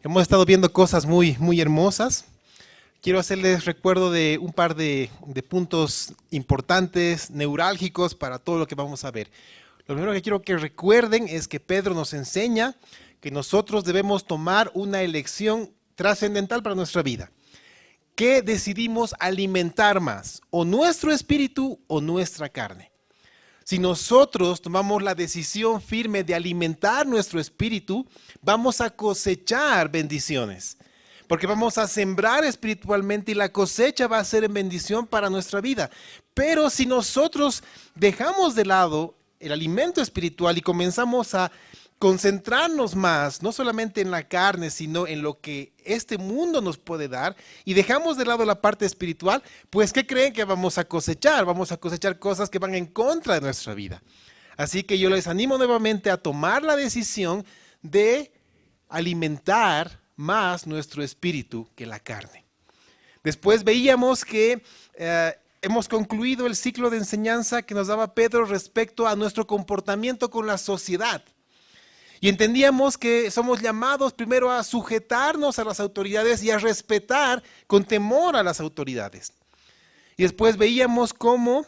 Hemos estado viendo cosas muy hermosas. Quiero hacerles recuerdo de un par de puntos importantes, neurálgicos para todo lo que vamos a ver. Lo primero que quiero que recuerden es que Pedro nos enseña que nosotros debemos tomar una elección trascendental para nuestra vida. ¿Qué decidimos alimentar más? ¿O nuestro espíritu o nuestra carne? Si nosotros tomamos la decisión firme de alimentar nuestro espíritu, vamos a cosechar bendiciones. Porque vamos a sembrar espiritualmente y la cosecha va a ser en bendición para nuestra vida. Pero si nosotros dejamos de lado el alimento espiritual y comenzamos a concentrarnos más, no solamente en la carne, sino en lo que este mundo nos puede dar, y dejamos de lado la parte espiritual, pues ¿qué creen que vamos a cosechar? Vamos a cosechar cosas que van en contra de nuestra vida. Así que yo les animo nuevamente a tomar la decisión de alimentar más nuestro espíritu que la carne. Después veíamos que hemos concluido el ciclo de enseñanza que nos daba Pedro respecto a nuestro comportamiento con la sociedad. Y entendíamos que somos llamados primero a sujetarnos a las autoridades y a respetar con temor a las autoridades. Y después veíamos cómo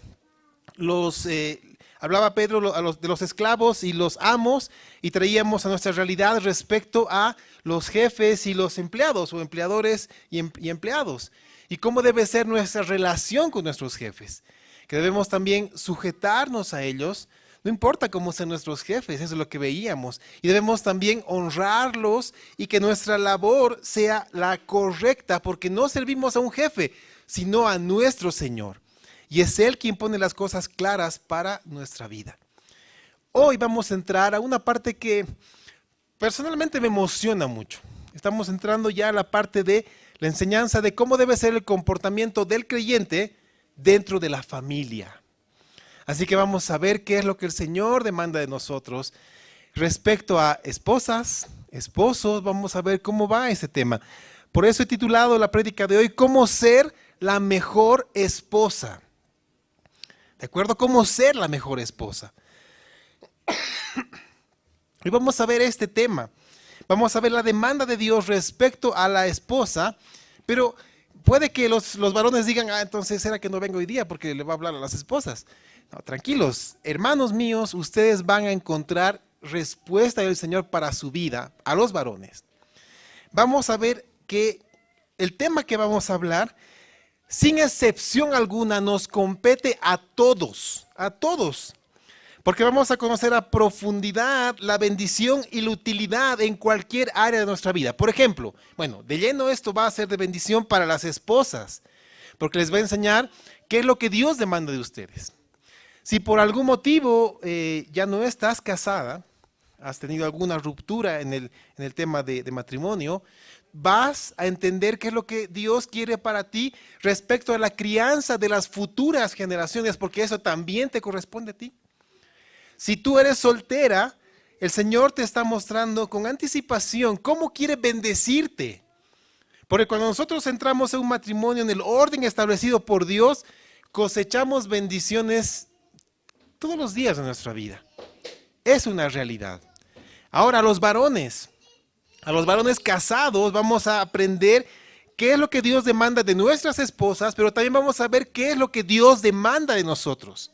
hablaba Pedro de los esclavos y los amos, y traíamos a nuestra realidad respecto a los jefes y los empleados, o empleadores y empleados. Y cómo debe ser nuestra relación con nuestros jefes, que debemos también sujetarnos a ellos. No importa cómo sean nuestros jefes, eso es lo que veíamos. Y debemos también honrarlos y que nuestra labor sea la correcta, porque no servimos a un jefe, sino a nuestro Señor. Y es Él quien pone las cosas claras para nuestra vida. Hoy vamos a entrar a una parte que personalmente me emociona mucho. Estamos entrando ya a la parte de la enseñanza de cómo debe ser el comportamiento del creyente dentro de la familia. Así que vamos a ver qué es lo que el Señor demanda de nosotros respecto a esposas, esposos. Vamos a ver cómo va ese tema. Por eso he titulado la prédica de hoy, ¿cómo ser la mejor esposa? ¿De acuerdo? ¿Cómo ser la mejor esposa? Y vamos a ver este tema. Vamos a ver la demanda de Dios respecto a la esposa, pero puede que los varones digan, entonces será que no vengo hoy día porque le va a hablar a las esposas. No, tranquilos, hermanos míos, ustedes van a encontrar respuesta del Señor para su vida, a los varones. Vamos a ver que el tema que vamos a hablar, sin excepción alguna, nos compete a todos, porque vamos a conocer a profundidad la bendición y la utilidad en cualquier área de nuestra vida. Por ejemplo, de lleno esto va a ser de bendición para las esposas, porque les va a enseñar qué es lo que Dios demanda de ustedes. Si por algún motivo ya no estás casada, has tenido alguna ruptura en el tema de matrimonio, vas a entender qué es lo que Dios quiere para ti respecto a la crianza de las futuras generaciones, porque eso también te corresponde a ti. Si tú eres soltera, el Señor te está mostrando con anticipación cómo quiere bendecirte. Porque cuando nosotros entramos en un matrimonio en el orden establecido por Dios, cosechamos bendiciones todos los días de nuestra vida. Es una realidad. Ahora, a los varones casados, vamos a aprender qué es lo que Dios demanda de nuestras esposas, pero también vamos a ver qué es lo que Dios demanda de nosotros.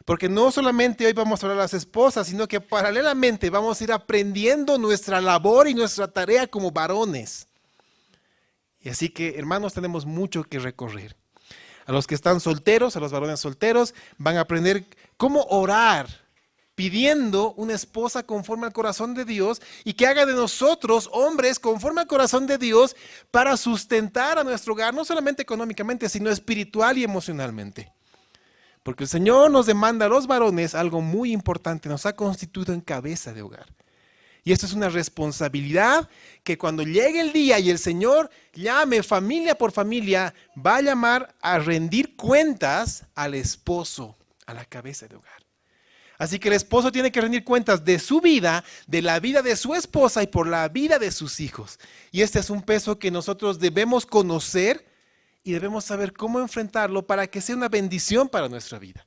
Porque no solamente hoy vamos a hablar de las esposas, sino que paralelamente vamos a ir aprendiendo nuestra labor y nuestra tarea como varones. Y así que, hermanos, tenemos mucho que recorrer. A los que están solteros, a los varones solteros, van a aprender cómo orar, pidiendo una esposa conforme al corazón de Dios y que haga de nosotros hombres conforme al corazón de Dios para sustentar a nuestro hogar, no solamente económicamente, sino espiritual y emocionalmente. Porque el Señor nos demanda a los varones algo muy importante, nos ha constituido en cabeza de hogar. Y esto es una responsabilidad que cuando llegue el día y el Señor llame familia por familia, va a llamar a rendir cuentas al esposo, a la cabeza de hogar. Así que el esposo tiene que rendir cuentas de su vida, de la vida de su esposa y por la vida de sus hijos. Y este es un peso que nosotros debemos conocer y debemos saber cómo enfrentarlo para que sea una bendición para nuestra vida.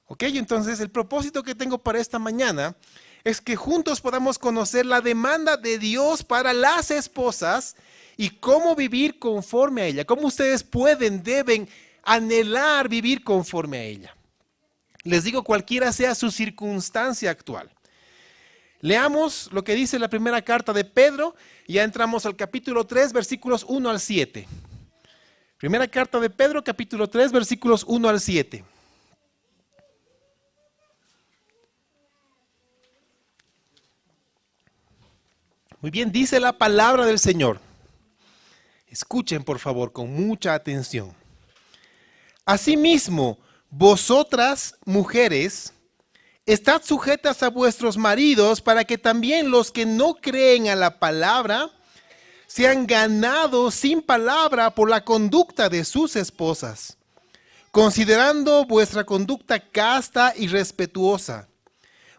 Ok, entonces el propósito que tengo para esta mañana es que juntos podamos conocer la demanda de Dios para las esposas y cómo vivir conforme a ella, cómo ustedes pueden, deben anhelar vivir conforme a ella. Les digo, cualquiera sea su circunstancia actual. Leamos lo que dice la primera carta de Pedro, y ya entramos al capítulo 3, versículos 1 al 7. Primera carta de Pedro, capítulo 3, versículos 1 al 7. Muy bien, dice la palabra del Señor. Escuchen, por favor, con mucha atención. Asimismo, vosotras, mujeres, estad sujetas a vuestros maridos, para que también los que no creen a la palabra sean ganados sin palabra por la conducta de sus esposas, considerando vuestra conducta casta y respetuosa.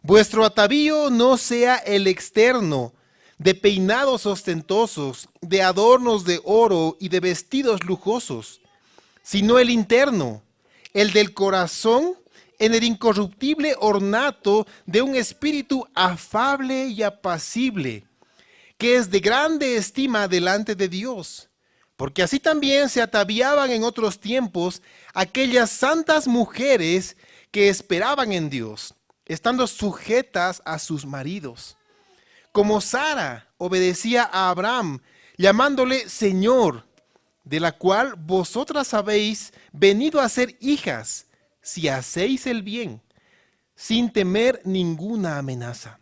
Vuestro atavío no sea el externo, de peinados ostentosos, de adornos de oro y de vestidos lujosos, sino el interno, el del corazón, en el incorruptible ornato de un espíritu afable y apacible, que es de grande estima delante de Dios. Porque así también se ataviaban en otros tiempos aquellas santas mujeres que esperaban en Dios, estando sujetas a sus maridos. Como Sara obedecía a Abraham, llamándole Señor, de la cual vosotras habéis venido a ser hijas, si hacéis el bien, sin temer ninguna amenaza.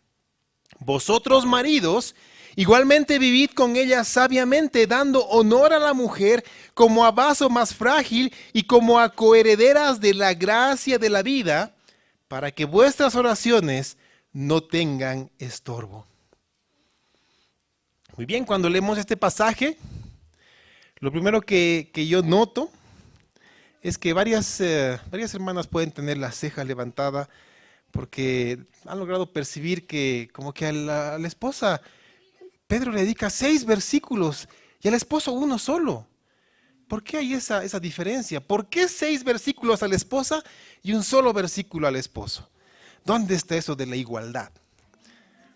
Vosotros, maridos, igualmente vivid con ella sabiamente, dando honor a la mujer como a vaso más frágil y como a coherederas de la gracia de la vida, para que vuestras oraciones no tengan estorbo. Muy bien, cuando leemos este pasaje, lo primero que yo noto es que varias hermanas pueden tener la ceja levantada porque han logrado percibir que como que a la esposa Pedro le dedica 6 versículos y al esposo uno solo. ¿Por qué hay esa diferencia? ¿Por qué 6 versículos a la esposa y un solo versículo al esposo? ¿Dónde está eso de la igualdad?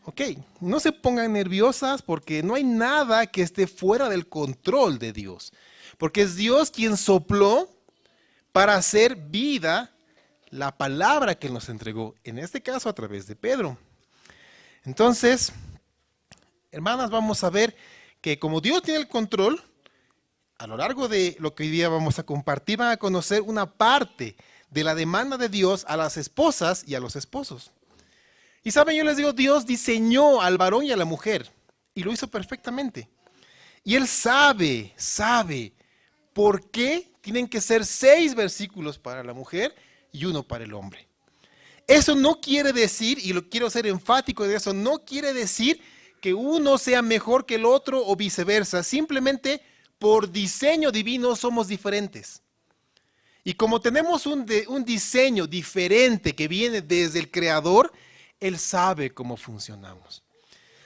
Ok, no se pongan nerviosas porque no hay nada que esté fuera del control de Dios. Porque es Dios quien sopló para hacer vida la palabra que nos entregó, en este caso a través de Pedro. Entonces, hermanas, vamos a ver que como Dios tiene el control, a lo largo de lo que hoy día vamos a compartir, van a conocer una parte de la demanda de Dios a las esposas y a los esposos. Y saben, yo les digo, Dios diseñó al varón y a la mujer y lo hizo perfectamente. Y Él sabe por qué tienen que ser 6 versículos para la mujer y 1 para el hombre. Eso no quiere decir, y lo quiero ser enfático de eso, no quiere decir que uno sea mejor que el otro o viceversa. Simplemente por diseño divino somos diferentes. Y como tenemos un diseño diferente que viene desde el Creador, Él sabe cómo funcionamos.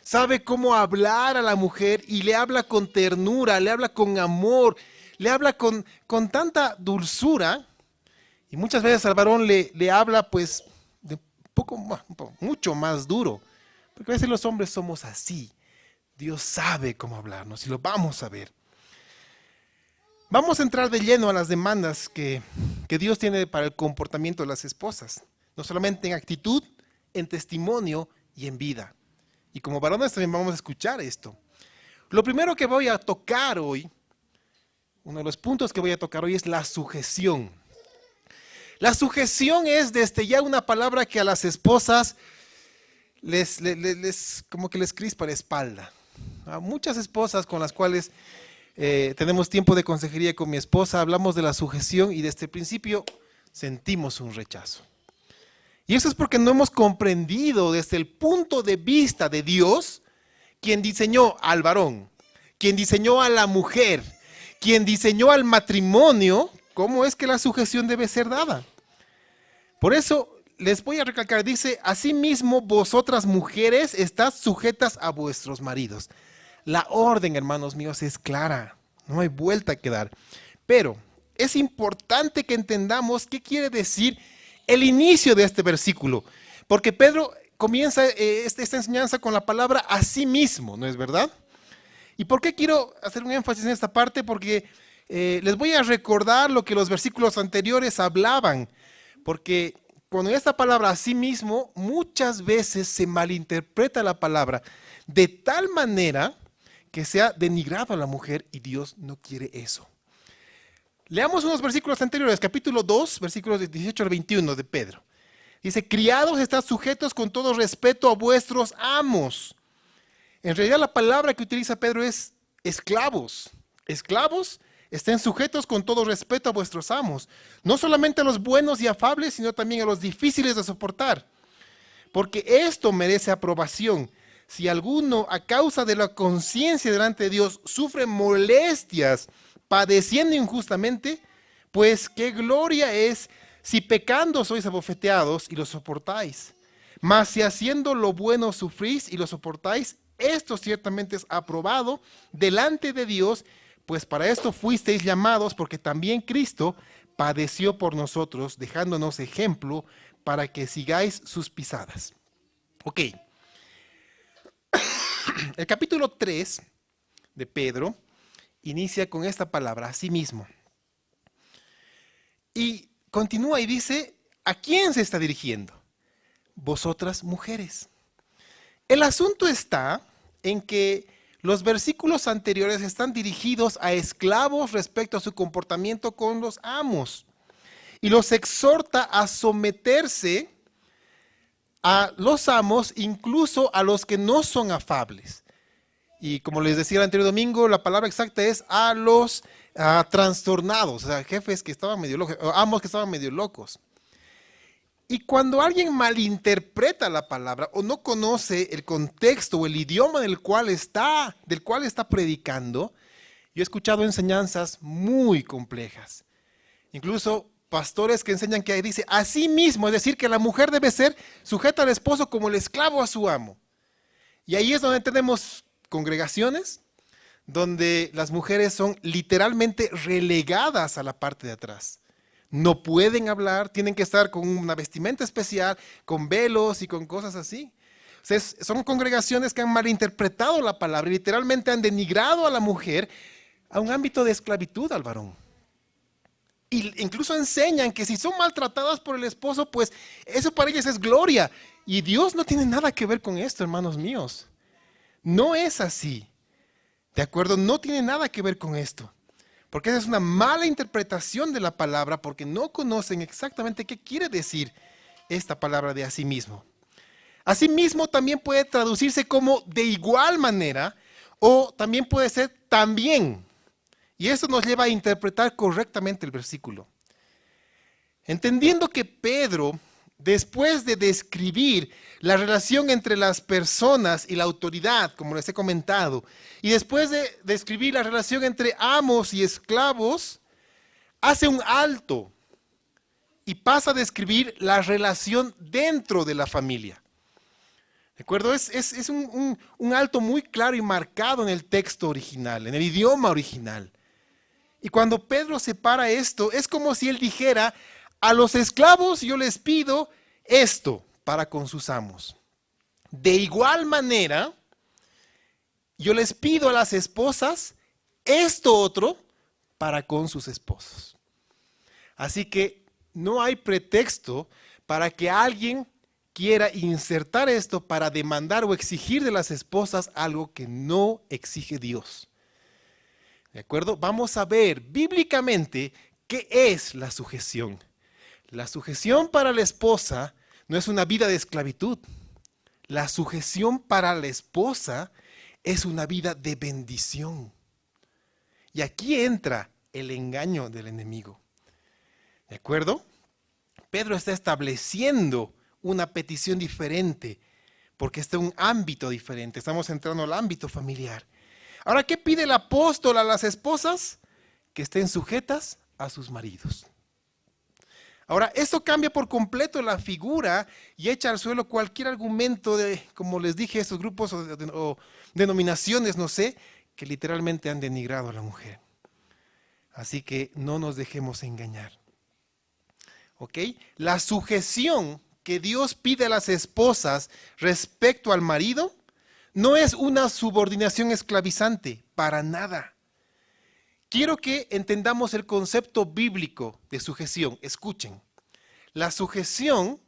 Sabe cómo hablar a la mujer y le habla con ternura, le habla con amor, le habla con tanta dulzura. Y muchas veces al varón le habla pues de mucho más duro. Porque a veces los hombres somos así. Dios sabe cómo hablarnos y lo vamos a ver. Vamos a entrar de lleno a las demandas que Dios tiene para el comportamiento de las esposas. No solamente en actitud, en testimonio y en vida. Y como varones también vamos a escuchar esto. Lo primero que voy a tocar hoy, uno de los puntos que voy a tocar hoy es la sujeción. La sujeción es desde ya una palabra que a las esposas como que les crispa la espalda. A muchas esposas con las cuales tenemos tiempo de consejería con mi esposa, hablamos de la sujeción y desde el principio sentimos un rechazo. Y eso es porque no hemos comprendido desde el punto de vista de Dios, quien diseñó al varón, quien diseñó a la mujer, quien diseñó al matrimonio, cómo es que la sujeción debe ser dada. Por eso les voy a recalcar, dice, asimismo vosotras mujeres estás sujetas a vuestros maridos. La orden, hermanos míos, es clara, no hay vuelta que dar. Pero es importante que entendamos qué quiere decir el inicio de este versículo, porque Pedro comienza esta enseñanza con la palabra asimismo, ¿no es verdad? ¿Y por qué quiero hacer un énfasis en esta parte? Porque les voy a recordar lo que los versículos anteriores hablaban, porque cuando esta palabra asimismo, muchas veces se malinterpreta la palabra de tal manera que se ha denigrado a la mujer y Dios no quiere eso. Leamos unos versículos anteriores, capítulo 2, versículos de 18 al 21 de Pedro. Dice, criados, estad sujetos con todo respeto a vuestros amos. En realidad la palabra que utiliza Pedro es esclavos. Esclavos, estén sujetos con todo respeto a vuestros amos. No solamente a los buenos y afables, sino también a los difíciles de soportar. Porque esto merece aprobación. Si alguno, a causa de la conciencia delante de Dios, sufre molestias, padeciendo injustamente, pues qué gloria es si pecando sois abofeteados y lo soportáis. Mas si haciendo lo bueno sufrís y lo soportáis, esto ciertamente es aprobado delante de Dios, pues para esto fuisteis llamados, porque también Cristo padeció por nosotros, dejándonos ejemplo para que sigáis sus pisadas. Ok. El capítulo 3 de Pedro inicia con esta palabra, asimismo. Y continúa y dice, ¿a quién se está dirigiendo? Vosotras mujeres. El asunto está en que los versículos anteriores están dirigidos a esclavos respecto a su comportamiento con los amos. Y los exhorta a someterse a los amos, incluso a los que no son afables. Y como les decía el anterior domingo, la palabra exacta es a los trastornados, o sea, jefes que estaban medio locos, amos que estaban medio locos. Y cuando alguien malinterpreta la palabra o no conoce el contexto o el idioma del cual está predicando, yo he escuchado enseñanzas muy complejas. Incluso pastores que enseñan que dice así mismo, es decir, que la mujer debe ser sujeta al esposo como el esclavo a su amo. Y ahí es donde tenemos congregaciones donde las mujeres son literalmente relegadas a la parte de atrás. No pueden hablar, tienen que estar con una vestimenta especial, con velos y con cosas así. O sea, son congregaciones que han malinterpretado la palabra y literalmente han denigrado a la mujer a un ámbito de esclavitud al varón. Y incluso enseñan que si son maltratadas por el esposo, pues eso para ellas es gloria. Y Dios no tiene nada que ver con esto, hermanos míos. No es así. ¿De acuerdo? No tiene nada que ver con esto. Porque esa es una mala interpretación de la palabra, porque no conocen exactamente qué quiere decir esta palabra de asimismo. Asimismo también puede traducirse como de igual manera, o también puede ser también. Y eso nos lleva a interpretar correctamente el versículo. Entendiendo que Pedro, después de describir la relación entre las personas y la autoridad, como les he comentado, y después de describir la relación entre amos y esclavos, hace un alto y pasa a describir la relación dentro de la familia. ¿De acuerdo? Es un alto muy claro y marcado en el texto original, en el idioma original. Y cuando Pedro separa esto, es como si él dijera, a los esclavos yo les pido esto para con sus amos. De igual manera, yo les pido a las esposas esto otro para con sus esposos. Así que no hay pretexto para que alguien quiera insertar esto para demandar o exigir de las esposas algo que no exige Dios. ¿De acuerdo? Vamos a ver bíblicamente qué es la sujeción. La sujeción para la esposa no es una vida de esclavitud. La sujeción para la esposa es una vida de bendición. Y aquí entra el engaño del enemigo. ¿De acuerdo? Pedro está estableciendo una petición diferente, porque está en un ámbito diferente. Estamos entrando al ámbito familiar. Ahora, ¿qué pide el apóstol a las esposas? Que estén sujetas a sus maridos. Ahora, esto cambia por completo la figura y echa al suelo cualquier argumento de, como les dije, estos grupos o denominaciones, no sé, que literalmente han denigrado a la mujer. Así que no nos dejemos engañar. ¿Ok? La sujeción que Dios pide a las esposas respecto al marido no es una subordinación esclavizante, para nada. Quiero que entendamos el concepto bíblico de sujeción. Escuchen, la sujeción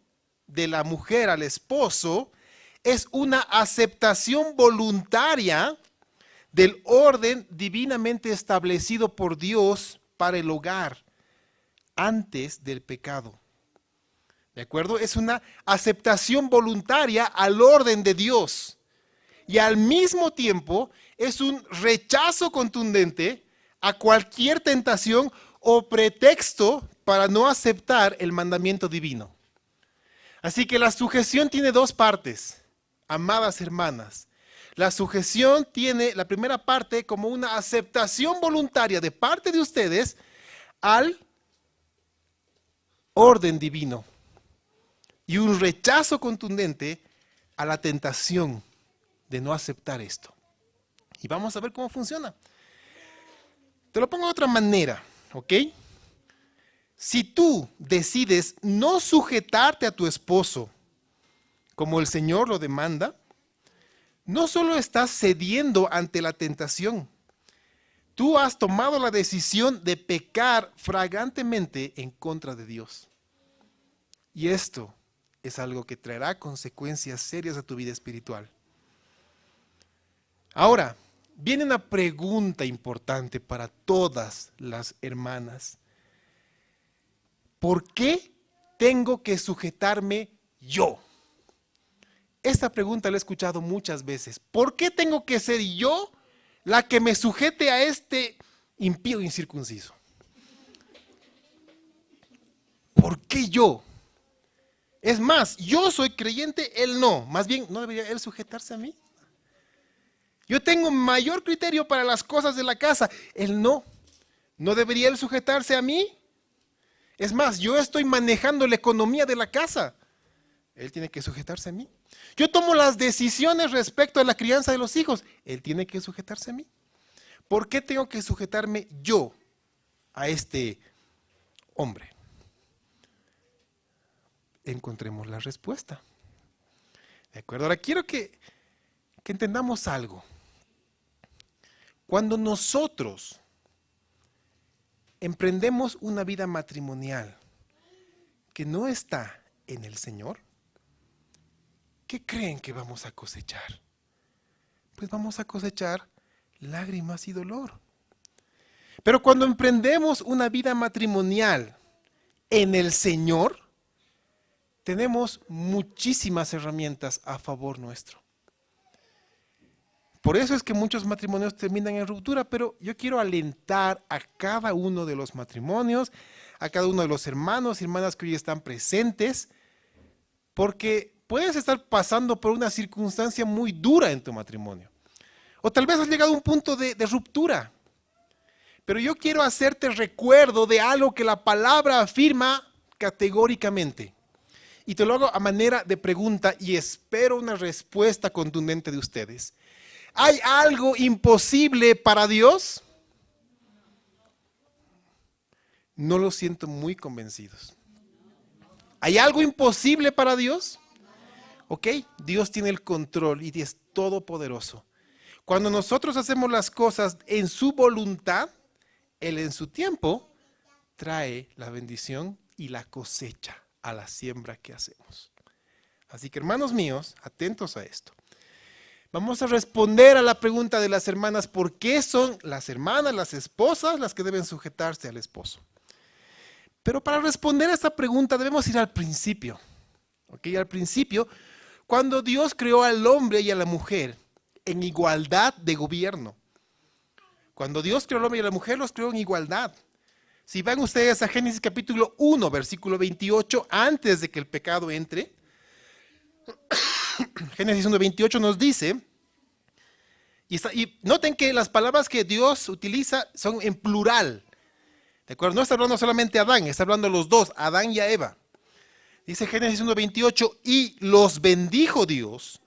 de la mujer al esposo es una aceptación voluntaria del orden divinamente establecido por Dios para el hogar antes del pecado. ¿De acuerdo? Es una aceptación voluntaria al orden de Dios. Y al mismo tiempo es un rechazo contundente a cualquier tentación o pretexto para no aceptar el mandamiento divino. Así que la sujeción tiene dos partes, amadas hermanas. La sujeción tiene la primera parte como una aceptación voluntaria de parte de ustedes al orden divino y un rechazo contundente a la tentación de no aceptar esto. Y vamos a ver cómo funciona. Te lo pongo de otra manera, ¿ok? Si tú decides no sujetarte a tu esposo como el Señor lo demanda, no solo estás cediendo ante la tentación, tú has tomado la decisión de pecar flagrantemente en contra de Dios. Y esto es algo que traerá consecuencias serias a tu vida espiritual. Ahora, viene una pregunta importante para todas las hermanas. ¿Por qué tengo que sujetarme yo? Esta pregunta la he escuchado muchas veces. ¿Por qué tengo que ser yo la que me sujete a este impío incircunciso? ¿Por qué yo? Es más, yo soy creyente, él no. Más bien, ¿no debería él sujetarse a mí? Yo tengo mayor criterio para las cosas de la casa, él no. ¿No debería él sujetarse a mí? Es más, yo estoy manejando la economía de la casa. Él tiene que sujetarse a mí. Yo tomo las decisiones respecto a la crianza de los hijos. Él tiene que sujetarse a mí. ¿Por qué tengo que sujetarme yo a este hombre? Encontremos la respuesta. ¿De acuerdo? Ahora quiero que entendamos algo. Cuando nosotros emprendemos una vida matrimonial que no está en el Señor, ¿qué creen que vamos a cosechar? Pues vamos a cosechar lágrimas y dolor. Pero cuando emprendemos una vida matrimonial en el Señor, tenemos muchísimas herramientas a favor nuestro. Por eso es que muchos matrimonios terminan en ruptura, pero yo quiero alentar a cada uno de los matrimonios, a cada uno de los hermanos y hermanas que hoy están presentes, porque puedes estar pasando por una circunstancia muy dura en tu matrimonio. O tal vez has llegado a un punto de ruptura. Pero yo quiero hacerte recuerdo de algo que la palabra afirma categóricamente. Y te lo hago a manera de pregunta y espero una respuesta contundente de ustedes. ¿Hay algo imposible para Dios? No lo siento muy convencidos. ¿Hay algo imposible para Dios? Ok, Dios tiene el control y es todopoderoso. Cuando nosotros hacemos las cosas en su voluntad, Él en su tiempo trae la bendición y la cosecha a la siembra que hacemos. Así que hermanos míos, atentos a esto. Vamos a responder a la pregunta de las hermanas, ¿por qué son las hermanas, las esposas, las que deben sujetarse al esposo? Pero para responder a esta pregunta debemos ir al principio. ¿Ok? Al principio, cuando Dios creó al hombre y a la mujer en igualdad de gobierno. Cuando Dios creó al hombre y a la mujer, los creó en igualdad. Si van ustedes a Génesis capítulo 1, versículo 28, antes de que el pecado entre, Génesis 1:28 nos dice, y noten que las palabras que Dios utiliza son en plural, ¿de acuerdo? No está hablando solamente a Adán, está hablando a los dos, a Adán y a Eva. Dice Génesis 1:28, y los bendijo Dios,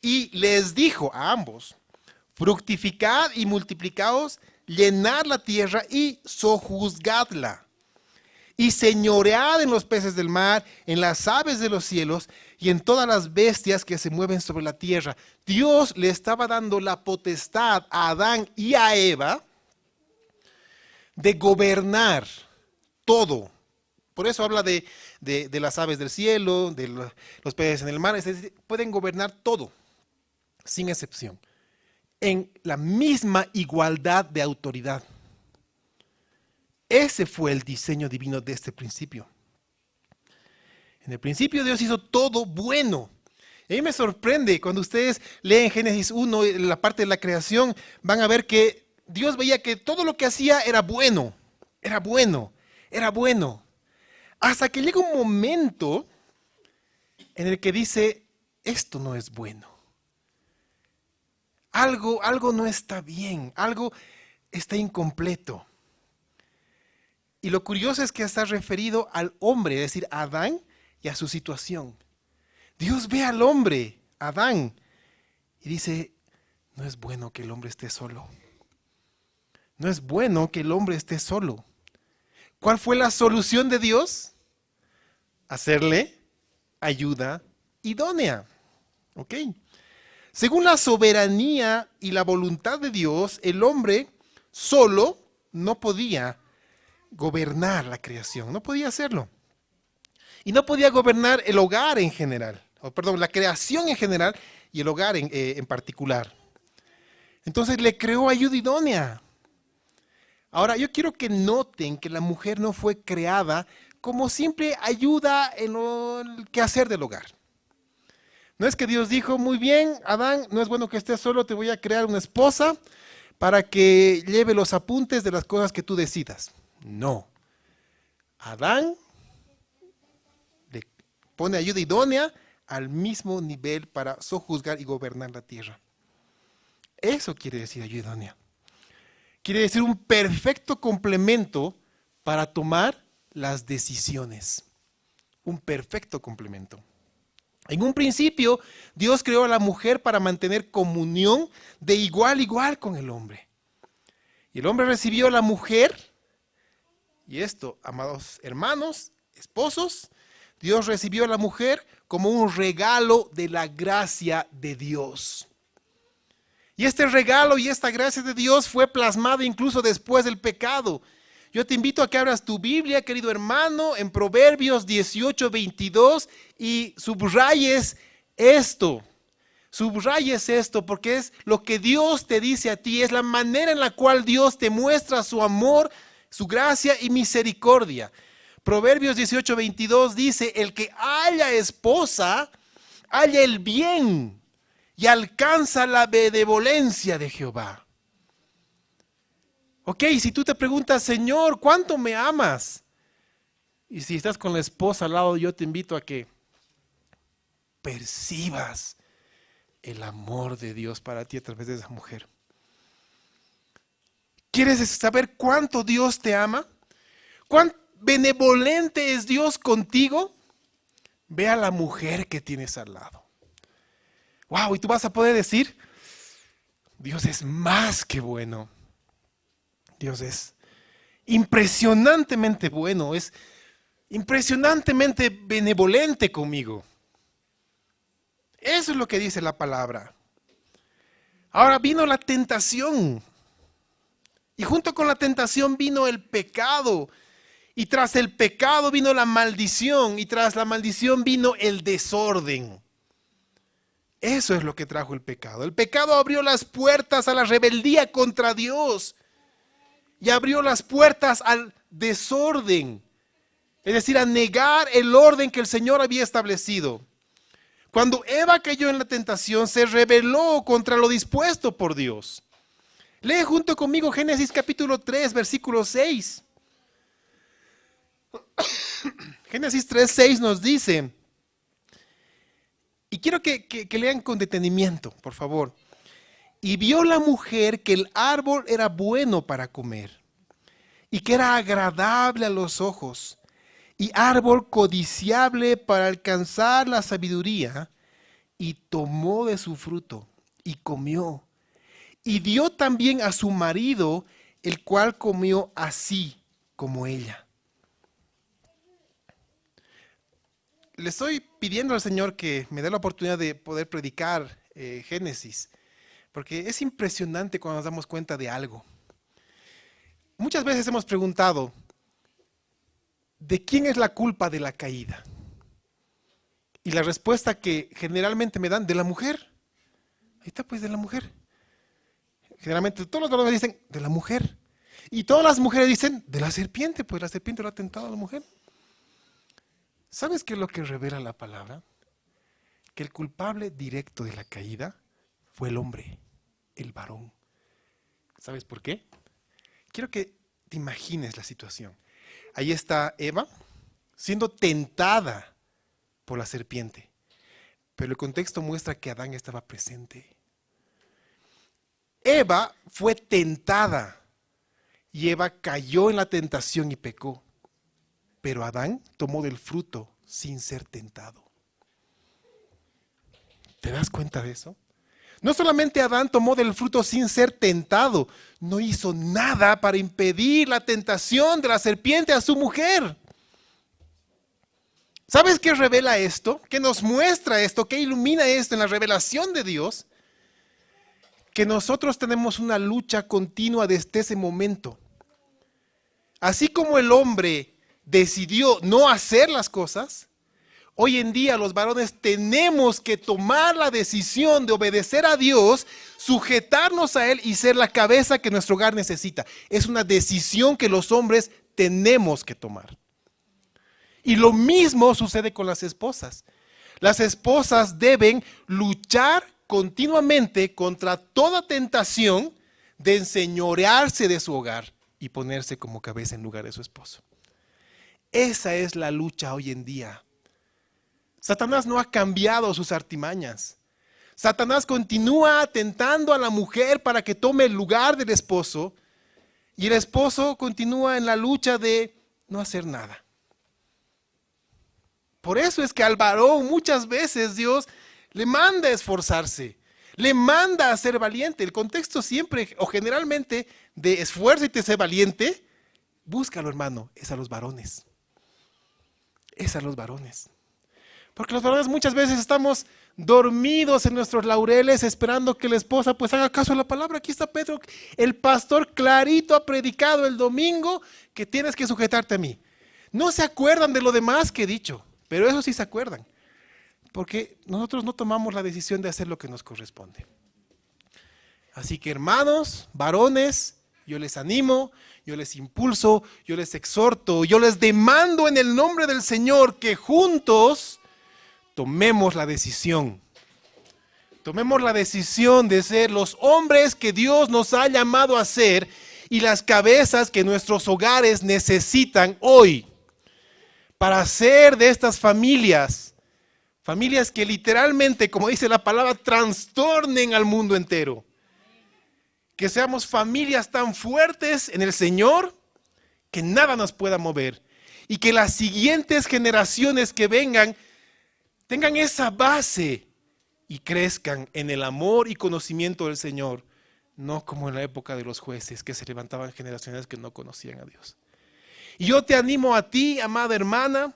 y les dijo a ambos, fructificad y multiplicaos, llenad la tierra y sojuzgadla. y señoread en los peces del mar, en las aves de los cielos y en todas las bestias que se mueven sobre la tierra. Dios le estaba dando la potestad a Adán y a Eva de gobernar todo. Por eso habla de las aves del cielo, de los peces en el mar. Es decir, pueden gobernar todo, sin excepción, en la misma igualdad de autoridad. Ese fue el diseño divino de este principio. En el principio Dios hizo todo bueno. A mí me sorprende cuando ustedes leen Génesis 1, la parte de la creación, van a ver que Dios veía que todo lo que hacía era bueno, era bueno, era bueno. Hasta que llega un momento en el que dice, esto no es bueno. Algo no está bien, algo está incompleto. Y lo curioso es que está referido al hombre, es decir, a Adán y a su situación. Dios ve al hombre, Adán, y dice, no es bueno que el hombre esté solo. No es bueno que el hombre esté solo. ¿Cuál fue la solución de Dios? Hacerle ayuda idónea. ¿Ok? Según la soberanía y la voluntad de Dios, el hombre solo no podía gobernar la creación, no podía hacerlo. Y no podía gobernar el hogar en general, la creación en general y el hogar en particular. Entonces le creó ayuda idónea. Ahora, yo quiero que noten que la mujer no fue creada como simple ayuda en el quehacer del hogar. No es que Dios dijo, muy bien, Adán, no es bueno que estés solo, te voy a crear una esposa para que lleve los apuntes de las cosas que tú decidas. No. Adán le pone ayuda idónea al mismo nivel para sojuzgar y gobernar la tierra. Eso quiere decir ayuda idónea. Quiere decir un perfecto complemento para tomar las decisiones. Un perfecto complemento. En un principio, Dios creó a la mujer para mantener comunión de igual a igual con el hombre. Y el hombre recibió a la mujer, y esto, amados hermanos, esposos, Dios recibió a la mujer como un regalo de la gracia de Dios. Y este regalo y esta gracia de Dios fue plasmado incluso después del pecado. Yo te invito a que abras tu Biblia, querido hermano, en Proverbios 18:22 y subrayes esto. Subrayes esto porque es lo que Dios te dice a ti, es la manera en la cual Dios te muestra su amor, su gracia y misericordia. Proverbios 18:22 dice, el que haya esposa, halla el bien y alcanza la benevolencia de Jehová. Ok, si tú te preguntas, Señor, ¿cuánto me amas? Y si estás con la esposa al lado, yo te invito a que percibas el amor de Dios para ti a través de esa mujer. ¿Quieres saber cuánto Dios te ama? ¿Cuán benevolente es Dios contigo? Ve a la mujer que tienes al lado. Wow, y tú vas a poder decir, Dios es más que bueno. Dios es impresionantemente bueno, es impresionantemente benevolente conmigo. Eso es lo que dice la palabra. Ahora vino la tentación. Y junto con la tentación vino el pecado. Y tras el pecado vino la maldición. Y tras la maldición vino el desorden. Eso es lo que trajo el pecado. El pecado abrió las puertas a la rebeldía contra Dios. Y abrió las puertas al desorden. Es decir, a negar el orden que el Señor había establecido. Cuando Eva cayó en la tentación, se rebeló contra lo dispuesto por Dios. Lee junto conmigo Génesis capítulo 3, versículo 6. Génesis 3:6 nos dice, y quiero que lean con detenimiento, por favor. Y vio la mujer que el árbol era bueno para comer, y que era agradable a los ojos, y árbol codiciable para alcanzar la sabiduría, y tomó de su fruto, y comió. Y dio también a su marido, el cual comió así como ella. le estoy pidiendo al Señor que me dé la oportunidad de poder predicar Génesis, porque es impresionante cuando nos damos cuenta de algo. Muchas veces hemos preguntado, ¿de quién es la culpa de la caída? Y la respuesta que generalmente me dan, de la mujer. Ahí está, pues, de la mujer. Generalmente todos los varones dicen, de la mujer. Y todas las mujeres dicen, de la serpiente, pues la serpiente lo ha tentado a la mujer. ¿Sabes qué es lo que revela la palabra? Que el culpable directo de la caída fue el hombre, el varón. ¿Sabes por qué? Quiero que te imagines la situación. Ahí está Eva siendo tentada por la serpiente. Pero el contexto muestra que Adán estaba presente. Eva fue tentada y Eva cayó en la tentación y pecó. Pero Adán tomó del fruto sin ser tentado. ¿Te das cuenta de eso? No solamente Adán tomó del fruto sin ser tentado, no hizo nada para impedir la tentación de la serpiente a su mujer. ¿Sabes qué revela esto? ¿Qué nos muestra esto? ¿Qué ilumina esto en la revelación de Dios? Que nosotros tenemos una lucha continua desde ese momento. Así como el hombre decidió no hacer las cosas, hoy en día los varones tenemos que tomar la decisión de obedecer a Dios, sujetarnos a Él y ser la cabeza que nuestro hogar necesita. Es una decisión que los hombres tenemos que tomar. Y lo mismo sucede con las esposas. Las esposas deben luchar continuamente contra toda tentación de enseñorearse de su hogar y ponerse como cabeza en lugar de su esposo. Esa es la lucha hoy en día. Satanás no ha cambiado sus artimañas. Satanás continúa tentando a la mujer para que tome el lugar del esposo y el esposo continúa en la lucha de no hacer nada. Por eso es que al varón muchas veces Dios le manda a esforzarse, le manda a ser valiente. El contexto siempre o generalmente de esfuérzate, sé valiente, búscalo, hermano, es a los varones. Es a los varones. Porque los varones muchas veces estamos dormidos en nuestros laureles esperando que la esposa pues haga caso a la palabra. Aquí está Pedro, el pastor clarito ha predicado el domingo que tienes que sujetarte a mí. No se acuerdan de lo demás que he dicho, pero eso sí se acuerdan. Porque nosotros no tomamos la decisión de hacer lo que nos corresponde. Así que hermanos, varones, yo les animo, yo les impulso, yo les exhorto, yo les demando en el nombre del Señor que juntos tomemos la decisión. Tomemos la decisión de ser los hombres que Dios nos ha llamado a ser y las cabezas que nuestros hogares necesitan hoy para hacer de estas familias, familias que literalmente, como dice la palabra, trastornen al mundo entero. Que seamos familias tan fuertes en el Señor que nada nos pueda mover y que las siguientes generaciones que vengan tengan esa base y crezcan en el amor y conocimiento del Señor, no como en la época de los jueces que se levantaban generaciones que no conocían a Dios. Y yo te animo a ti, amada hermana,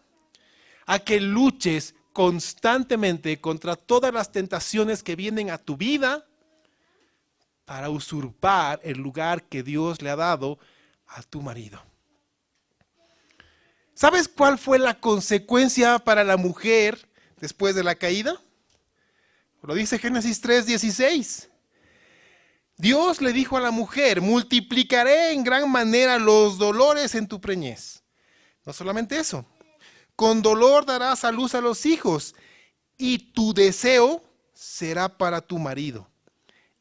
a que luches constantemente contra todas las tentaciones que vienen a tu vida para usurpar el lugar que Dios le ha dado a tu marido. ¿Sabes cuál fue la consecuencia para la mujer después de la caída? Lo dice Génesis 3:16. Dios le dijo a la mujer, multiplicaré en gran manera los dolores en tu preñez. No solamente eso, con dolor darás a luz a los hijos y tu deseo será para tu marido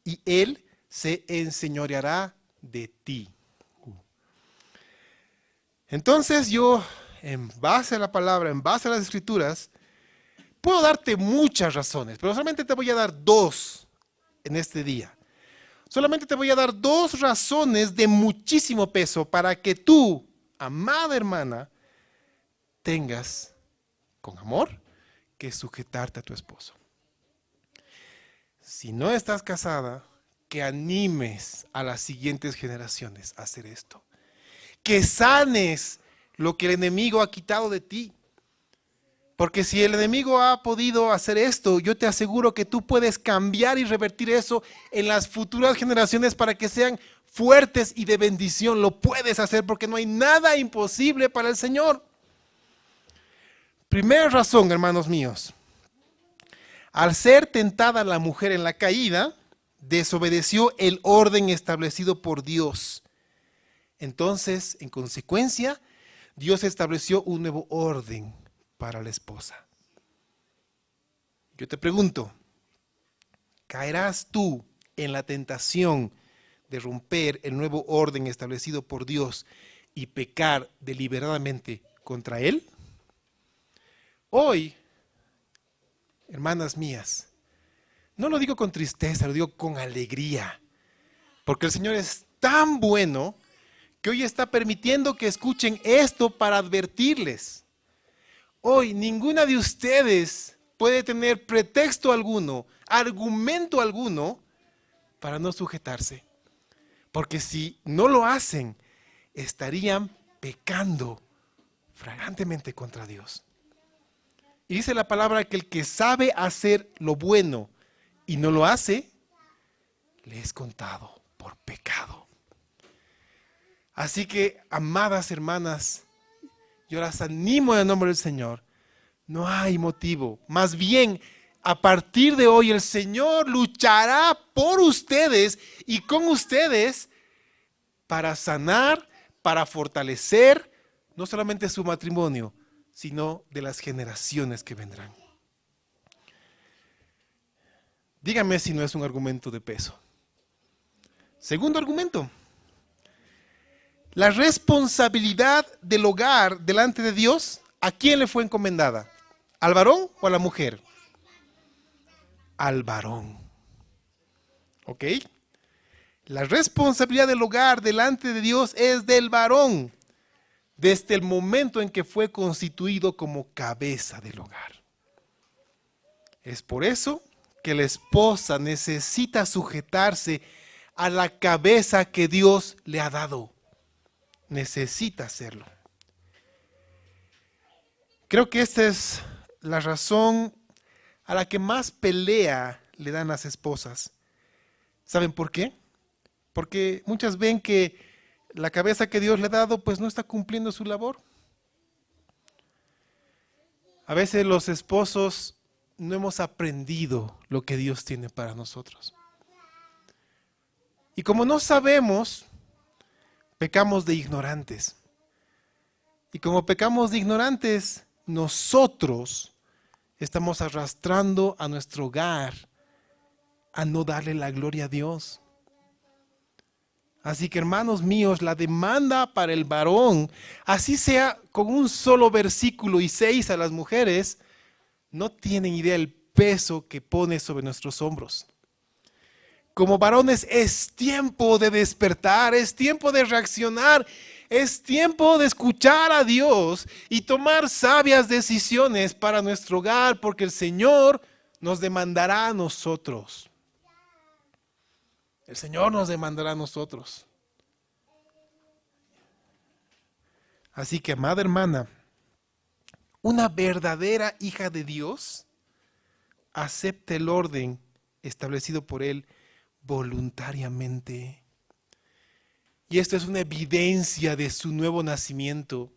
y él se enseñoreará de ti. Entonces yo, en base a la palabra, en base a las escrituras, puedo darte muchas razones, pero solamente te voy a dar dos en este día. Solamente te voy a dar dos razones de muchísimo peso para que tú, amada hermana, tengas con amor que sujetarte a tu esposo. Si no estás casada, que animes a las siguientes generaciones a hacer esto. Que sanes lo que el enemigo ha quitado de ti. Porque si el enemigo ha podido hacer esto, yo te aseguro que tú puedes cambiar y revertir eso en las futuras generaciones para que sean fuertes y de bendición. Lo puedes hacer porque no hay nada imposible para el Señor. Primera razón, hermanos míos. Al ser tentada la mujer en la caída, desobedeció el orden establecido por Dios. Entonces, en consecuencia, Dios estableció un nuevo orden para la esposa. Yo te pregunto, ¿caerás tú en la tentación de romper el nuevo orden establecido por Dios y pecar deliberadamente contra Él? Hoy, hermanas mías, no lo digo con tristeza, lo digo con alegría, porque el Señor es tan bueno que hoy está permitiendo que escuchen esto para advertirles. Hoy ninguna de ustedes puede tener pretexto alguno, argumento alguno para no sujetarse. Porque si no lo hacen, estarían pecando flagrantemente contra Dios. Y dice la palabra que el que sabe hacer lo bueno y no lo hace, le es contado por pecado. Así que, amadas hermanas, yo las animo en el nombre del Señor. No hay motivo. Más bien, a partir de hoy el Señor luchará por ustedes y con ustedes para sanar, para fortalecer no solamente su matrimonio, sino de las generaciones que vendrán. Dígame si no es un argumento de peso. Segundo argumento. La responsabilidad del hogar delante de Dios, ¿a quién le fue encomendada? ¿Al varón o a la mujer? Al varón. ¿Ok? La responsabilidad del hogar delante de Dios es del varón, desde el momento en que fue constituido como cabeza del hogar. Es por eso que la esposa necesita sujetarse a la cabeza que Dios le ha dado. Necesita hacerlo. Creo que esta es la razón a la que más pelea le dan las esposas. ¿Saben por qué? Porque muchas ven que la cabeza que Dios le ha dado pues no está cumpliendo su labor. A veces los esposos no hemos aprendido lo que Dios tiene para nosotros. Y como no sabemos, pecamos de ignorantes. Y como pecamos de ignorantes, nosotros estamos arrastrando a nuestro hogar a no darle la gloria a Dios. Así que, hermanos míos, la demanda para el varón, así sea con un solo versículo y 6 a las mujeres, no tienen idea del peso que pone sobre nuestros hombros. Como varones es tiempo de despertar, es tiempo de reaccionar, es tiempo de escuchar a Dios y tomar sabias decisiones para nuestro hogar, porque el Señor nos demandará a nosotros. El Señor nos demandará a nosotros. Así que, amada hermana, una verdadera hija de Dios acepta el orden establecido por Él voluntariamente. Y esto es una evidencia de su nuevo nacimiento.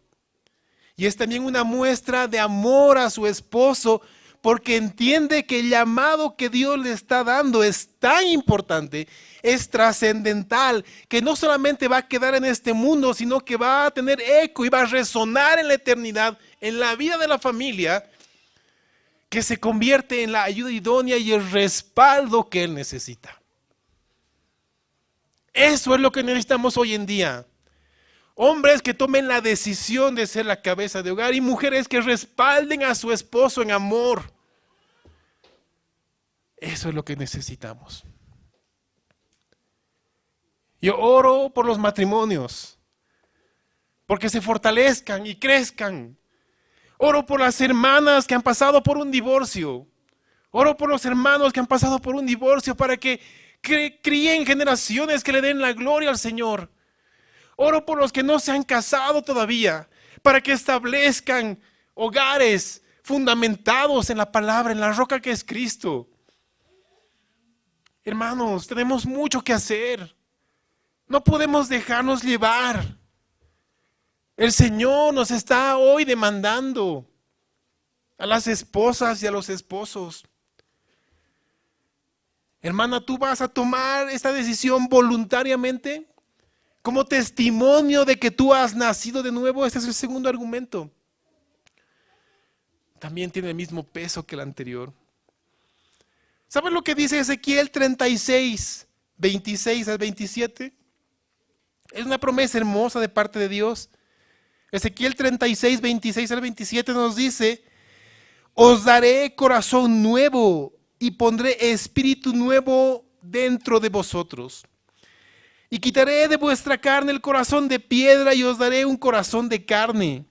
Y es también una muestra de amor a su esposo, porque entiende que el llamado que Dios le está dando es tan importante, es trascendental, que no solamente va a quedar en este mundo, sino que va a tener eco y va a resonar en la eternidad, en la vida de la familia, que se convierte en la ayuda idónea y el respaldo que él necesita. Eso es lo que necesitamos hoy en día. Hombres que tomen la decisión de ser la cabeza de hogar y mujeres que respalden a su esposo en amor. Eso es lo que necesitamos. Yo oro por los matrimonios, porque se fortalezcan y crezcan. Oro por las hermanas que han pasado por un divorcio. Oro por los hermanos que han pasado por un divorcio para que críen generaciones que le den la gloria al Señor. Oro por los que no se han casado todavía, para que establezcan hogares fundamentados en la palabra, en la roca que es Cristo. Hermanos, tenemos mucho que hacer. No podemos dejarnos llevar. El Señor nos está hoy demandando a las esposas y a los esposos. Hermana, ¿tú vas a tomar esta decisión voluntariamente? Como testimonio de que tú has nacido de nuevo. Este es el segundo argumento. También tiene el mismo peso que el anterior. ¿Saben lo que dice Ezequiel 36, 26 al 27? Es una promesa hermosa de parte de Dios. Ezequiel 36, 26 al 27 nos dice: os daré corazón nuevo y pondré espíritu nuevo dentro de vosotros. Y quitaré de vuestra carne el corazón de piedra y os daré un corazón de carne.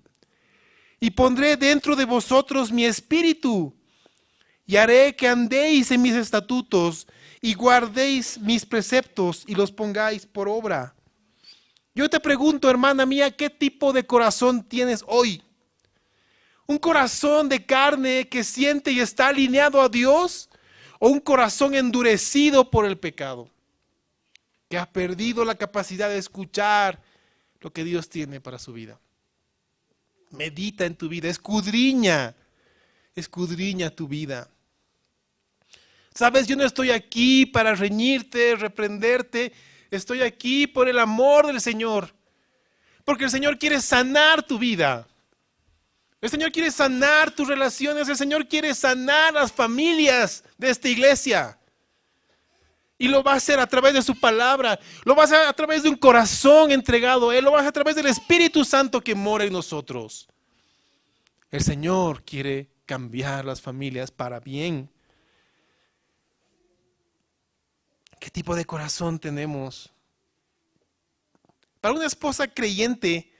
Y pondré dentro de vosotros mi espíritu. Y haré que andéis en mis estatutos y guardéis mis preceptos y los pongáis por obra. Yo te pregunto, hermana mía, ¿qué tipo de corazón tienes hoy? ¿Un corazón de carne que siente y está alineado a Dios? ¿O un corazón endurecido por el pecado, que ha perdido la capacidad de escuchar lo que Dios tiene para su vida? Medita en tu vida, escudriña tu vida. Sabes, yo no estoy aquí para reñirte, reprenderte. Estoy aquí por el amor del Señor. Porque el Señor quiere sanar tu vida. El Señor quiere sanar tus relaciones. El Señor quiere sanar las familias de esta iglesia. Y lo va a hacer a través de su palabra. Lo va a hacer a través de un corazón entregado a Él. Lo va a hacer a través del Espíritu Santo que mora en nosotros. El Señor quiere cambiar las familias para bien. ¿Qué tipo de corazón tenemos? Para una esposa creyente,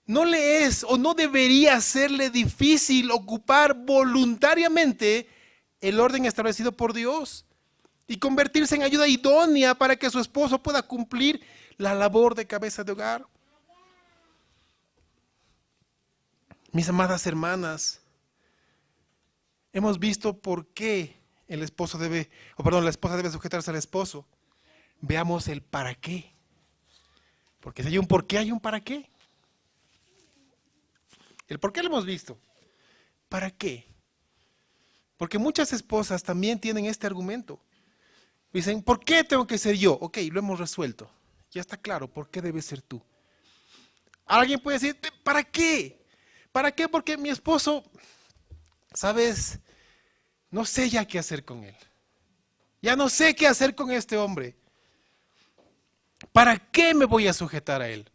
no le es o no debería serle difícil ocupar voluntariamente el orden establecido por Dios y convertirse en ayuda idónea para que su esposo pueda cumplir la labor de cabeza de hogar. Mis amadas hermanas, hemos visto por qué la esposa debe sujetarse al esposo. Veamos el para qué. Porque si hay un por qué, hay un para qué. El por qué lo hemos visto. ¿Para qué? Porque muchas esposas también tienen este argumento. Dicen, ¿por qué tengo que ser yo? Ok, lo hemos resuelto. Ya está claro, ¿por qué debes ser tú? Alguien puede decir, ¿para qué? ¿Para qué? Porque mi esposo, ¿sabes? No sé ya qué hacer con él. Ya no sé qué hacer con este hombre. ¿Para qué me voy a sujetar a él?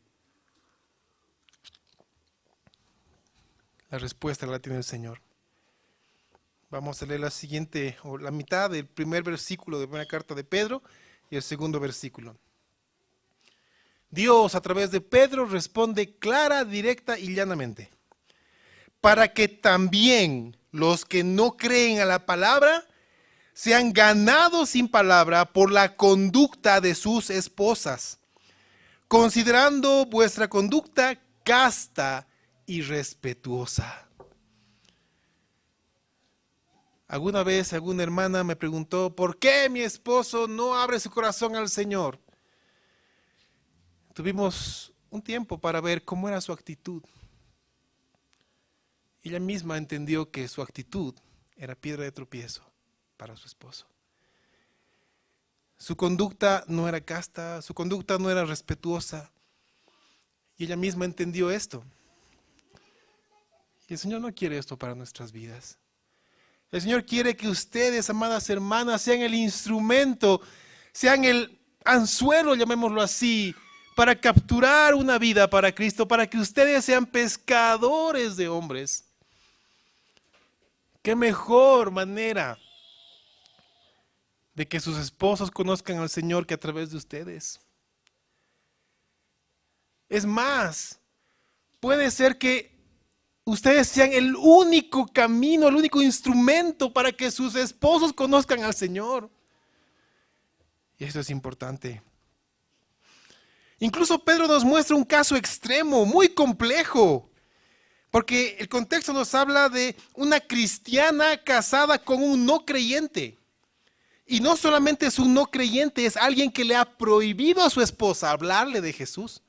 La respuesta la tiene el Señor. Vamos a leer la siguiente, o la mitad del primer versículo de la primera carta de Pedro y el segundo versículo. Dios, a través de Pedro, responde clara, directa y llanamente. Para que también los que no creen a la palabra sean ganados sin palabra por la conducta de sus esposas, considerando vuestra conducta casta y respetuosa. Alguna vez alguna hermana me preguntó, ¿por qué mi esposo no abre su corazón al Señor? Tuvimos un tiempo para ver cómo era su actitud. Ella misma entendió que su actitud era piedra de tropiezo para su esposo. Su conducta no era casta, su conducta no era respetuosa. Y ella misma entendió esto. Y el Señor no quiere esto para nuestras vidas. El Señor quiere que ustedes, amadas hermanas, sean el instrumento, sean el anzuelo, llamémoslo así, para capturar una vida para Cristo, para que ustedes sean pescadores de hombres. ¿Qué mejor manera de que sus esposos conozcan al Señor que a través de ustedes? Es más, puede ser que ustedes sean el único camino, el único instrumento para que sus esposos conozcan al Señor. Y esto es importante. Incluso Pedro nos muestra un caso extremo, muy complejo. Porque el contexto nos habla de una cristiana casada con un no creyente. Y no solamente es un no creyente, es alguien que le ha prohibido a su esposa hablarle de Jesús.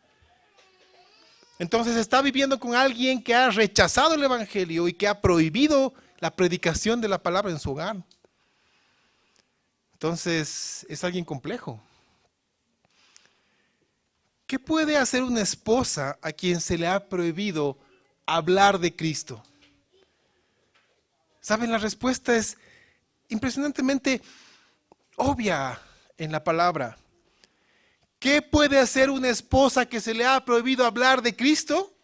Entonces está viviendo con alguien que ha rechazado el evangelio y que ha prohibido la predicación de la palabra en su hogar. Entonces es alguien complejo. ¿Qué puede hacer una esposa a quien se le ha prohibido hablar de Cristo? ¿Saben? La respuesta es impresionantemente obvia en la palabra. ¿Qué puede hacer una esposa que se le ha prohibido hablar de Cristo?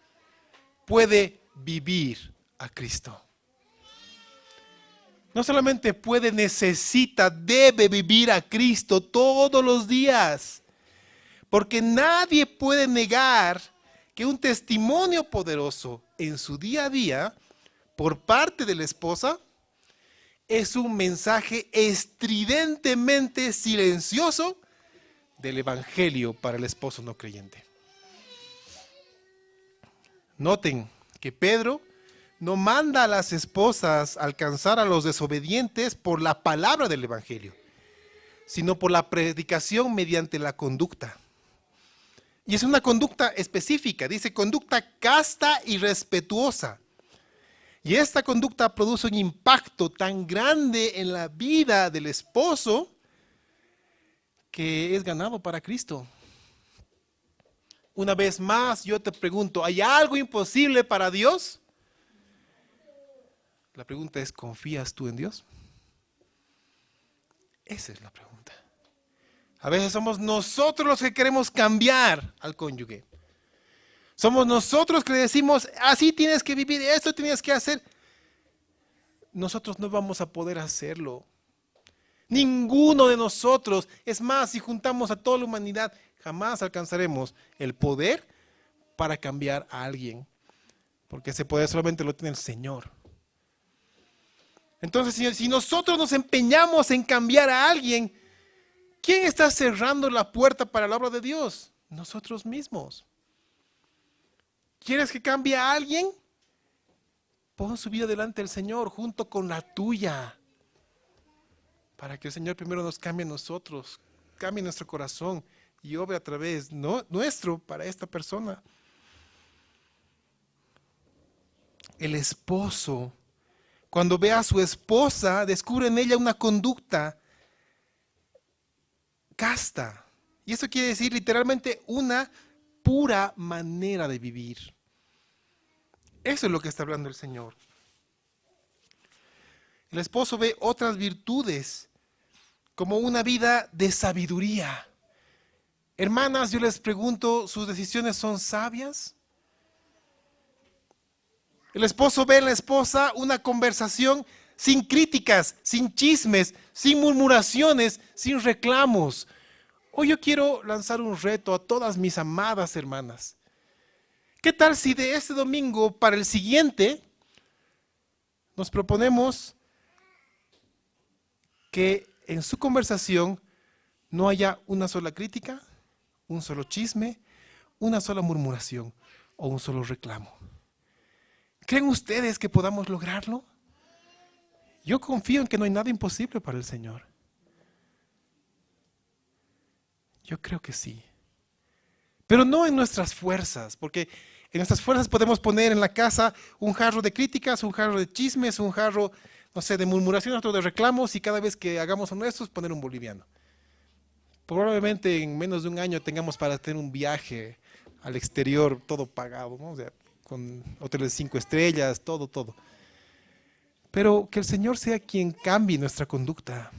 Puede vivir a Cristo. No solamente puede, necesita, debe vivir a Cristo todos los días. Porque nadie puede negar que un testimonio poderoso en su día a día, por parte de la esposa, es un mensaje estridentemente silencioso del evangelio para el esposo no creyente. Noten que Pedro no manda a las esposas a alcanzar a los desobedientes por la palabra del evangelio, sino por la predicación mediante la conducta. Y es una conducta específica, dice conducta casta y respetuosa. Y esta conducta produce un impacto tan grande en la vida del esposo que es ganado para Cristo. Una vez más, yo te pregunto, ¿hay algo imposible para Dios? La pregunta es, ¿confías tú en Dios? Esa es la pregunta. A veces somos nosotros los que queremos cambiar al cónyuge. Somos nosotros que le decimos, así tienes que vivir, esto tienes que hacer. Nosotros no vamos a poder hacerlo. Ninguno de nosotros. Es más, si juntamos a toda la humanidad, jamás alcanzaremos el poder para cambiar a alguien. Porque ese poder solamente lo tiene el Señor. Entonces, si nosotros nos empeñamos en cambiar a alguien, ¿quién está cerrando la puerta para la obra de Dios? Nosotros mismos. ¿Quieres que cambie a alguien? Pon su vida delante del Señor junto con la tuya. Para que el Señor primero nos cambie a nosotros, cambie nuestro corazón y obre a través nuestro para esta persona. El esposo, cuando ve a su esposa, descubre en ella una conducta casta. Y eso quiere decir literalmente una pura manera de vivir. Eso es lo que está hablando el Señor. El esposo ve otras virtudes como una vida de sabiduría. Hermanas, yo les pregunto, ¿sus decisiones son sabias? El esposo ve en la esposa una conversación sin críticas, sin chismes, sin murmuraciones, sin reclamos. Hoy yo quiero lanzar un reto a todas mis amadas hermanas. ¿Qué tal si de este domingo para el siguiente nos proponemos que en su conversación no haya una sola crítica, un solo chisme, una sola murmuración o un solo reclamo? ¿Creen ustedes que podamos lograrlo? Yo confío en que no hay nada imposible para el Señor. Yo creo que sí. Pero no en nuestras fuerzas, porque en nuestras fuerzas podemos poner en la casa un jarro de críticas, un jarro de chismes, un jarro, no sé, de murmuración, otro de reclamos, y cada vez que hagamos uno de estos, poner un boliviano. Probablemente en menos de un año tengamos para tener un viaje al exterior todo pagado, ¿no? O sea, con hoteles 5 estrellas, todo. Pero que el Señor sea quien cambie nuestra conducta.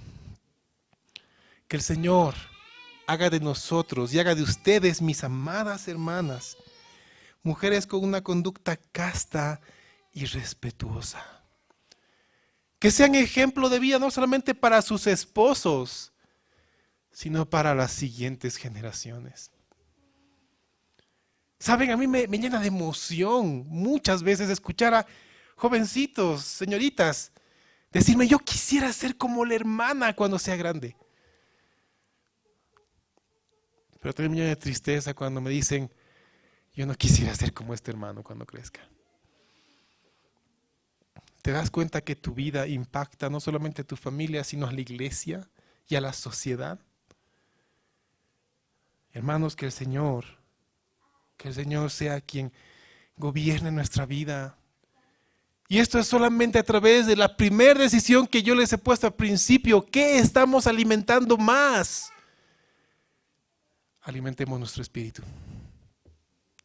Que el Señor haga de nosotros y haga de ustedes, mis amadas hermanas, mujeres con una conducta casta y respetuosa. Que sean ejemplo de vida no solamente para sus esposos, sino para las siguientes generaciones. Saben, a mí me llena de emoción muchas veces escuchar a jovencitos, señoritas, decirme, yo quisiera ser como la hermana cuando sea grande. Pero también me llena de tristeza cuando me dicen, yo no quisiera ser como este hermano cuando crezca. te das cuenta que tu vida impacta no solamente a tu familia, sino a la iglesia y a la sociedad. Hermanos, que el Señor sea quien gobierne nuestra vida. Y esto es solamente a través de la primera decisión que yo les he puesto al principio. ¿Qué estamos alimentando más? Alimentemos nuestro espíritu.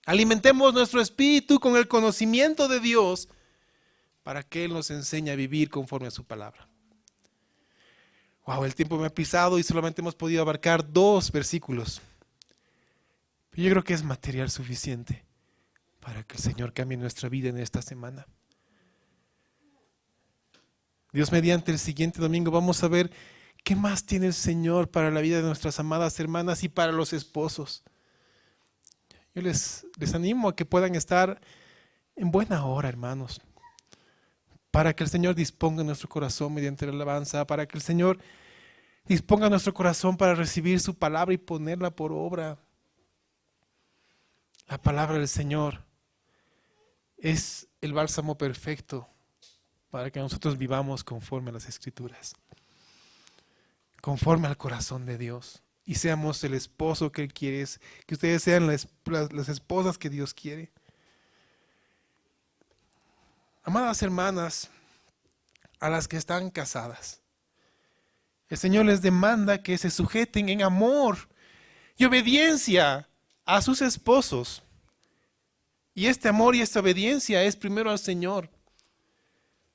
Alimentemos nuestro espíritu con el conocimiento de Dios para que Él nos enseñe a vivir conforme a su palabra. Wow, el tiempo me ha pisado y solamente hemos podido abarcar 2 versículos. Yo creo que es material suficiente para que el Señor cambie nuestra vida en esta semana. Dios mediante, el siguiente domingo vamos a ver qué más tiene el Señor para la vida de nuestras amadas hermanas y para los esposos. Yo les animo a que puedan estar en buena hora, hermanos, para que el Señor disponga nuestro corazón mediante la alabanza, para que el Señor disponga nuestro corazón para recibir su palabra y ponerla por obra. La palabra del Señor es el bálsamo perfecto para que nosotros vivamos conforme a las Escrituras, conforme al corazón de Dios, y seamos el esposo que Él quiere, que ustedes sean las esposas que Dios quiere. Amadas hermanas, a las que están casadas, el Señor les demanda que se sujeten en amor y obediencia a sus esposos. Y este amor y esta obediencia es primero al Señor.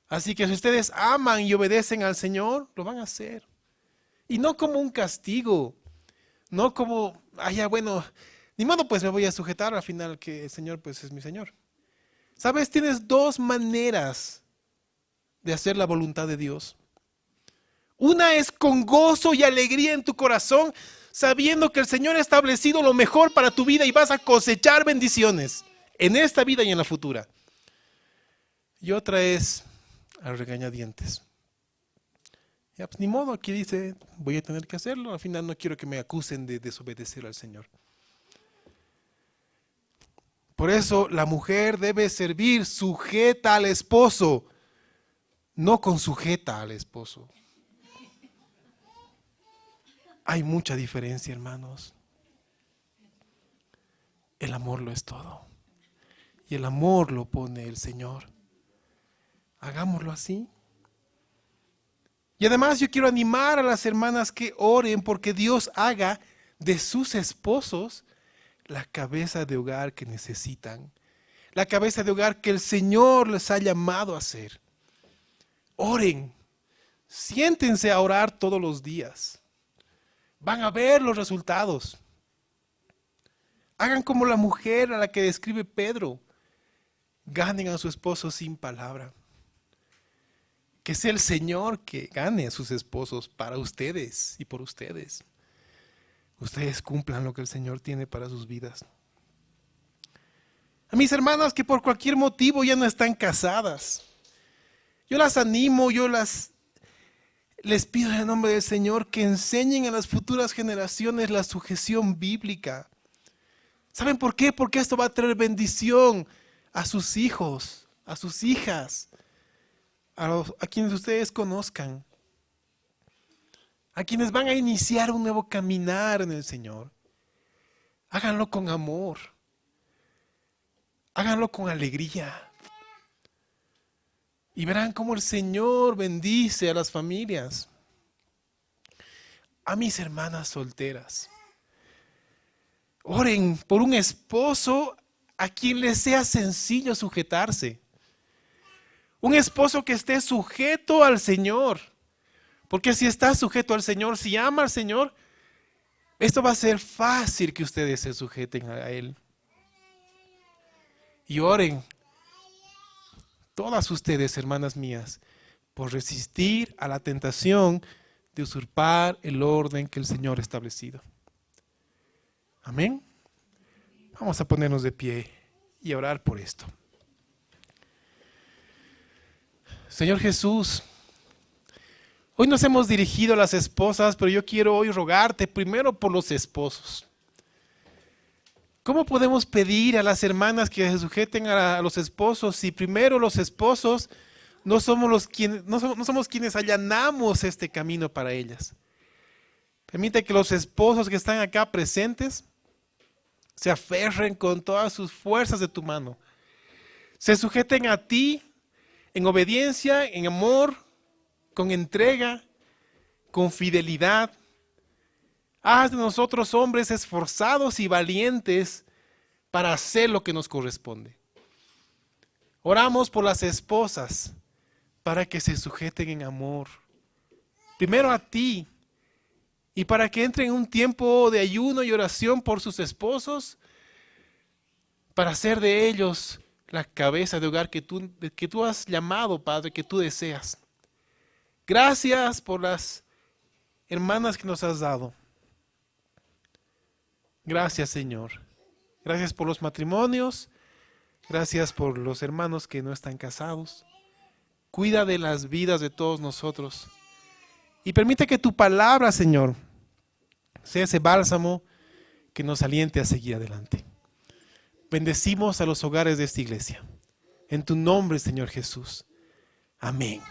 Así que si ustedes aman y obedecen al Señor, lo van a hacer. Y no como un castigo, no como, bueno, ni modo pues me voy a sujetar al final que el Señor pues es mi Señor. ¿Sabes? Tienes 2 maneras de hacer la voluntad de Dios. Una es con gozo y alegría en tu corazón, sabiendo que el Señor ha establecido lo mejor para tu vida y vas a cosechar bendiciones en esta vida y en la futura. Y otra es al regañadientes. Ya, pues ni modo, aquí dice, voy a tener que hacerlo, al final no quiero que me acusen de desobedecer al Señor. Por eso la mujer debe servir sujeta al esposo, no con sujeta al esposo. Hay mucha diferencia, hermanos. El amor lo es todo. Y el amor lo pone el Señor. Hagámoslo así. Y además yo quiero animar a las hermanas que oren porque Dios haga de sus esposos la cabeza de hogar que necesitan. La cabeza de hogar que el Señor les ha llamado a ser. Oren. Siéntense a orar todos los días. Van a ver los resultados. Hagan como la mujer a la que describe Pedro. Ganen a su esposo sin palabra. Que sea el Señor que gane a sus esposos para ustedes y por ustedes. Ustedes cumplan lo que el Señor tiene para sus vidas. A mis hermanas que por cualquier motivo ya no están casadas, yo las animo, les pido en el nombre del Señor que enseñen a las futuras generaciones la sujeción bíblica. ¿Saben por qué? Porque esto va a traer bendición a sus hijos, a sus hijas, a quienes ustedes conozcan, a quienes van a iniciar un nuevo caminar en el Señor. Háganlo con amor, háganlo con alegría. Y verán cómo el Señor bendice a las familias. A mis hermanas solteras, oren por un esposo a quien les sea sencillo sujetarse. Un esposo que esté sujeto al Señor. Porque si está sujeto al Señor, si ama al Señor, esto va a ser fácil que ustedes se sujeten a Él. Y oren, todas ustedes, hermanas mías, por resistir a la tentación de usurpar el orden que el Señor ha establecido. Amén. Vamos a ponernos de pie y a orar por esto. Señor Jesús, hoy nos hemos dirigido a las esposas, pero yo quiero hoy rogarte primero por los esposos. ¿Cómo podemos pedir a las hermanas que se sujeten a los esposos si primero los esposos no somos quienes allanamos este camino para ellas. Permite que los esposos que están acá presentes se aferren con todas sus fuerzas de tu mano. Se sujeten a ti en obediencia, en amor, con entrega, con fidelidad. Haz de nosotros hombres esforzados y valientes para hacer lo que nos corresponde. Oramos por las esposas para que se sujeten en amor. Primero a ti, y para que entren en un tiempo de ayuno y oración por sus esposos, para hacer de ellos la cabeza de hogar que tú has llamado, Padre, que tú deseas. Gracias por las hermanas que nos has dado. Gracias, Señor. Gracias por los matrimonios. Gracias por los hermanos que no están casados. Cuida de las vidas de todos nosotros. Y permite que tu palabra, Señor, sea ese bálsamo que nos aliente a seguir adelante. Bendecimos a los hogares de esta iglesia. En tu nombre, Señor Jesús. Amén.